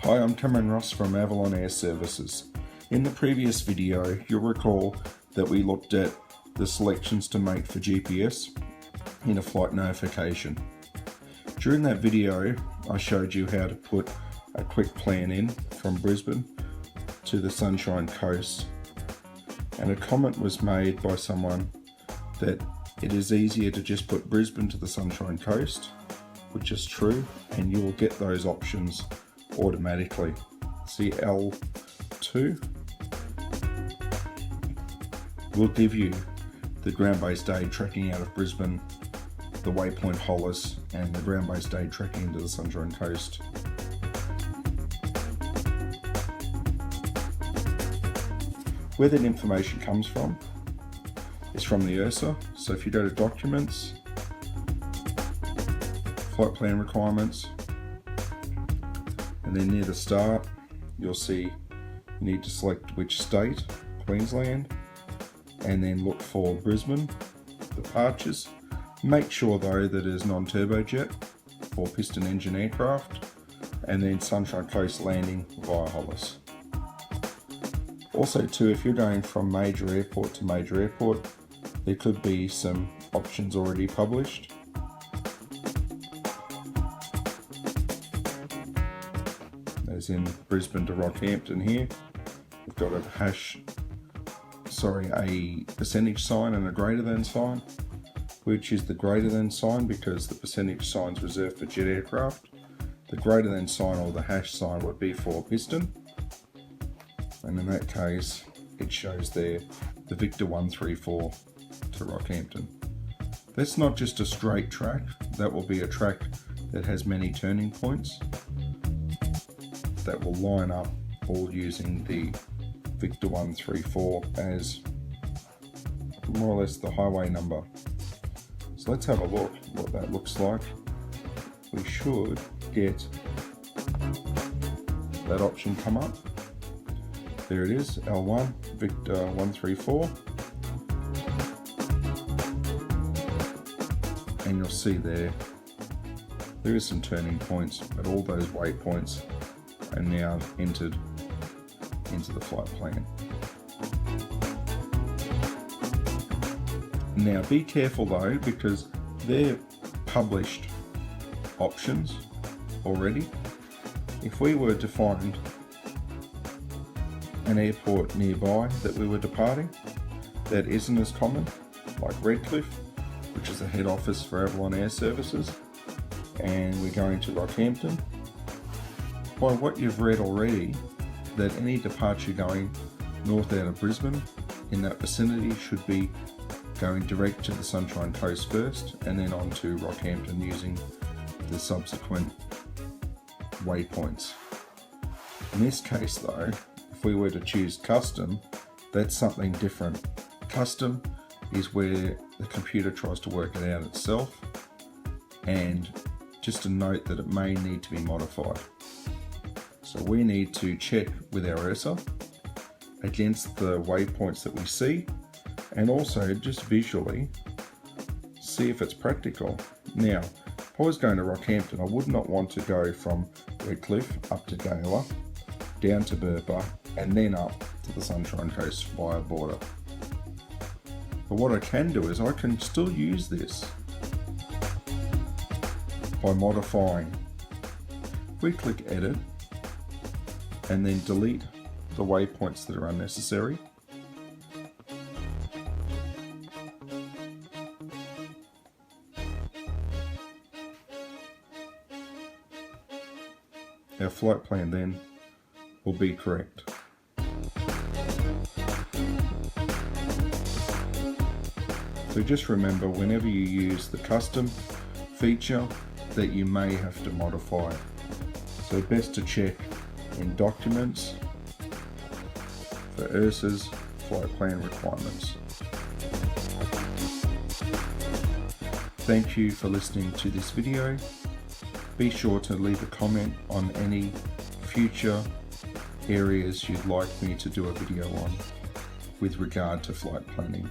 Hi, I'm Cameron Ross from Avalon Air Services. In the previous video, you'll recall that we looked at the selections to make for GPS in a flight notification. During that video, I showed you how to put a quick plan in from Brisbane to the Sunshine Coast, and a comment was made by someone that it is easier to just put Brisbane to the Sunshine Coast, which is true, and you will get those options automatically. See, L2 will give you the ground-based aid tracking out of Brisbane, the waypoint Hollis, and the ground-based aid tracking into the Sunshine Coast. Where that information comes from is from the ERSA. So if you go to Documents, Flight Plan Requirements, and then near the start, you'll see you need to select which state, Queensland, and then look for Brisbane departures. Make sure though that it is non-turbojet for piston engine aircraft, and then Sunshine Coast landing via Hollis. Also too, if you're going from major airport to major airport, there could be some options already published. As in Brisbane to Rockhampton here, we've got a percentage sign and a greater than sign, which is the greater than sign because the percentage sign is reserved for jet aircraft. The greater than sign, or the hash sign, would be for piston, and in that case it shows there the Victor 134 to Rockhampton. That's not just a straight track, that will be a track that has many turning points that will line up all using the Victor 134 as more or less the highway number. So let's have a look what that looks like. We should get that option come up. There it is, L1, Victor 134. And you'll see there is some turning points, but all those waypoints are now entered into the flight plan. Now be careful though, because they're published options already. If we were to find an airport nearby that we were departing that isn't as common, like Redcliffe, which is the head office for Avalon Air Services, and we're going to Rockhampton, by what you've read already, that any departure going north out of Brisbane in that vicinity should be going direct to the Sunshine Coast first, and then on to Rockhampton using the subsequent waypoints. In this case though, if we were to choose custom, that's something different. Custom is where the computer tries to work it out itself, and just a note that it may need to be modified. So we need to check with our ERSA against the waypoints that we see, and also just visually see if it's practical. Now, if I was going to Rockhampton, I would not want to go from Redcliffe up to Gala, down to Burpa, and then up to the Sunshine Coast via border. But what I can do is I can still use this by modifying. We click Edit and then delete the waypoints that are unnecessary. Our flight plan then will be correct. So just remember, whenever you use the custom feature, that you may have to modify it. So best to check in Documents for ERSA's flight plan requirements. Thank you for listening to this video. Be sure to leave a comment on any future areas you'd like me to do a video on with regard to flight planning.